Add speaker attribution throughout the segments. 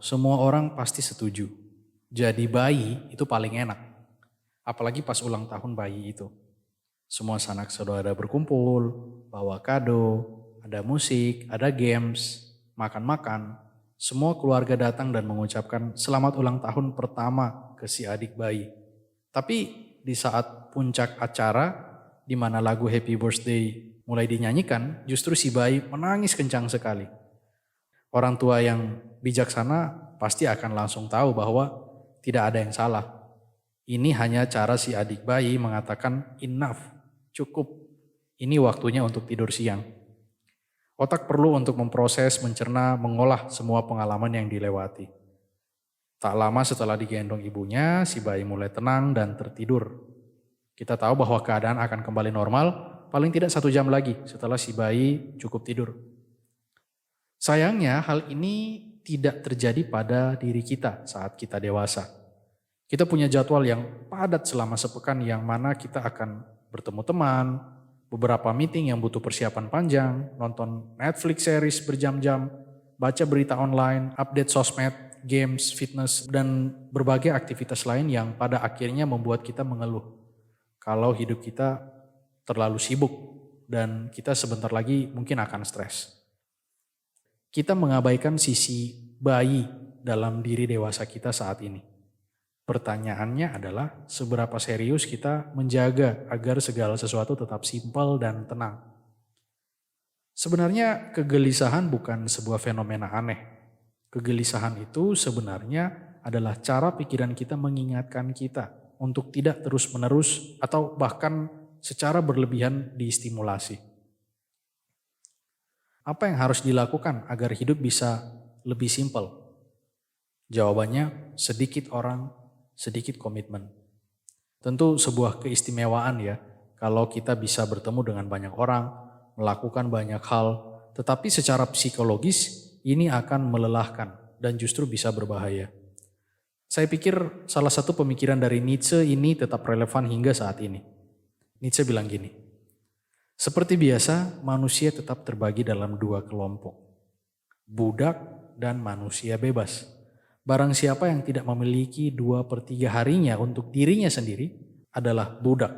Speaker 1: Semua orang pasti setuju. Jadi bayi itu paling enak. Apalagi pas ulang tahun bayi itu. Semua sanak saudara berkumpul, bawa kado, ada musik, ada games, makan-makan. Semua keluarga datang dan mengucapkan selamat ulang tahun pertama ke si adik bayi. Tapi di saat puncak acara, di mana lagu Happy Birthday mulai dinyanyikan, justru si bayi menangis kencang sekali. Orang tua yang bijaksana pasti akan langsung tahu bahwa tidak ada yang salah. Ini hanya cara si adik bayi mengatakan enough, cukup. Ini waktunya untuk tidur siang. Otak perlu untuk memproses, mencerna, mengolah semua pengalaman yang dilewati. Tak lama setelah digendong ibunya, si bayi mulai tenang dan tertidur. Kita tahu bahwa keadaan akan kembali normal paling tidak 1 jam lagi setelah si bayi cukup tidur. Sayangnya hal ini tidak terjadi pada diri kita saat kita dewasa. Kita punya jadwal yang padat selama sepekan yang mana kita akan bertemu teman, beberapa meeting yang butuh persiapan panjang, nonton Netflix series berjam-jam, baca berita online, update sosmed, games, fitness, dan berbagai aktivitas lain yang pada akhirnya membuat kita mengeluh. Kalau hidup kita terlalu sibuk dan kita sebentar lagi mungkin akan stres. Kita mengabaikan sisi bayi dalam diri dewasa kita saat ini. Pertanyaannya adalah seberapa serius kita menjaga agar segala sesuatu tetap simpel dan tenang. Sebenarnya kegelisahan bukan sebuah fenomena aneh. Kegelisahan itu sebenarnya adalah cara pikiran kita mengingatkan kita untuk tidak terus-menerus atau bahkan secara berlebihan distimulasi. Apa yang harus dilakukan agar hidup bisa lebih simpel? Jawabannya sedikit orang, sedikit komitmen. Tentu sebuah keistimewaan ya, kalau kita bisa bertemu dengan banyak orang, melakukan banyak hal, tetapi secara psikologis ini akan melelahkan dan justru bisa berbahaya. Saya pikir salah satu pemikiran dari Nietzsche ini tetap relevan hingga saat ini. Nietzsche bilang gini, seperti biasa manusia tetap terbagi dalam 2 kelompok, budak dan manusia bebas. Barang siapa yang tidak memiliki 2/3 harinya untuk dirinya sendiri adalah budak.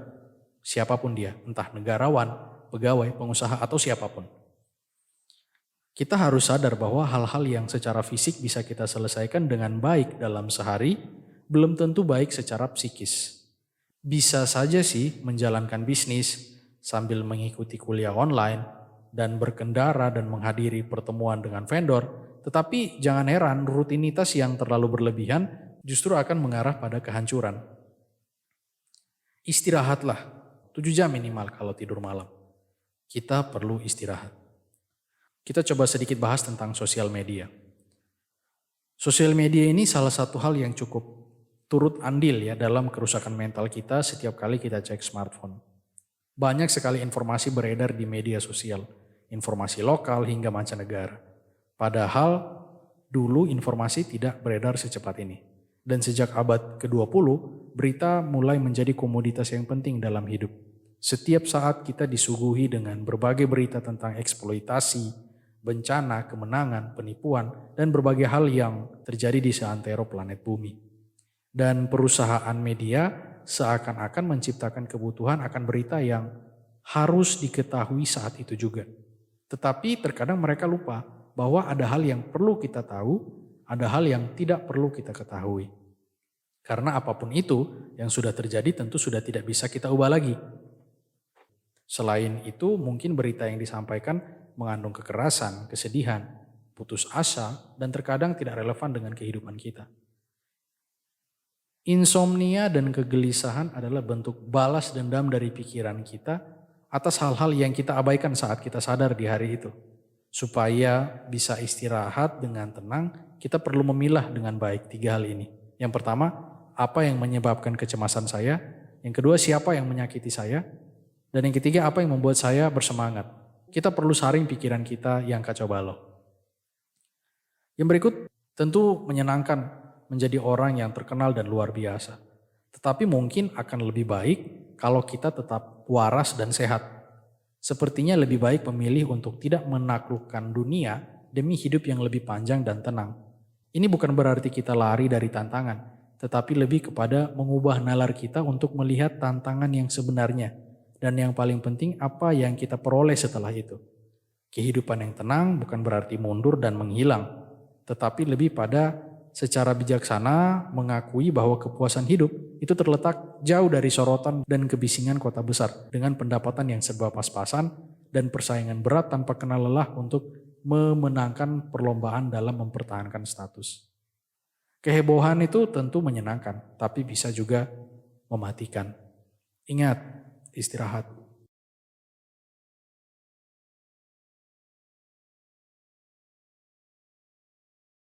Speaker 1: Siapapun dia, entah negarawan, pegawai, pengusaha atau siapapun. Kita harus sadar bahwa hal-hal yang secara fisik bisa kita selesaikan dengan baik dalam sehari, belum tentu baik secara psikis. Bisa saja sih menjalankan bisnis sambil mengikuti kuliah online dan berkendara dan menghadiri pertemuan dengan vendor, tetapi jangan heran rutinitas yang terlalu berlebihan justru akan mengarah pada kehancuran. Istirahatlah, 7 jam minimal kalau tidur malam. Kita perlu istirahat. Kita coba sedikit bahas tentang sosial media. Sosial media ini salah satu hal yang cukup turut andil ya dalam kerusakan mental kita setiap kali kita cek smartphone. Banyak sekali informasi beredar di media sosial, informasi lokal hingga mancanegara. Padahal dulu informasi tidak beredar secepat ini. Dan sejak abad ke-20, berita mulai menjadi komoditas yang penting dalam hidup. Setiap saat kita disuguhi dengan berbagai berita tentang eksploitasi, bencana, kemenangan, penipuan, dan berbagai hal yang terjadi di seantero planet bumi. Dan perusahaan media seakan-akan menciptakan kebutuhan akan berita yang harus diketahui saat itu juga. Tetapi terkadang mereka lupa bahwa ada hal yang perlu kita tahu, ada hal yang tidak perlu kita ketahui. Karena apapun itu yang sudah terjadi tentu sudah tidak bisa kita ubah lagi. Selain itu mungkin berita yang disampaikan mengandung kekerasan, kesedihan, putus asa, dan terkadang tidak relevan dengan kehidupan kita. Insomnia dan kegelisahan adalah bentuk balas dendam dari pikiran kita atas hal-hal yang kita abaikan saat kita sadar di hari itu. Supaya bisa istirahat dengan tenang, kita perlu memilah dengan baik 3 hal ini. Yang pertama, apa yang menyebabkan kecemasan saya? Yang kedua, siapa yang menyakiti saya? Dan yang ketiga, apa yang membuat saya bersemangat? Kita perlu saring pikiran kita yang kacau balau. Yang berikut tentu menyenangkan menjadi orang yang terkenal dan luar biasa. Tetapi mungkin akan lebih baik kalau kita tetap waras dan sehat. Sepertinya lebih baik memilih untuk tidak menaklukkan dunia demi hidup yang lebih panjang dan tenang. Ini bukan berarti kita lari dari tantangan, tetapi lebih kepada mengubah nalar kita untuk melihat tantangan yang sebenarnya. Dan yang paling penting apa yang kita peroleh setelah itu. Kehidupan yang tenang bukan berarti mundur dan menghilang, tetapi lebih pada secara bijaksana mengakui bahwa kepuasan hidup itu terletak jauh dari sorotan dan kebisingan kota besar dengan pendapatan yang serba pas-pasan dan persaingan berat tanpa kenal lelah untuk memenangkan perlombaan dalam mempertahankan status. Kehebohan itu tentu menyenangkan, tapi bisa juga mematikan. Ingat, istirahat.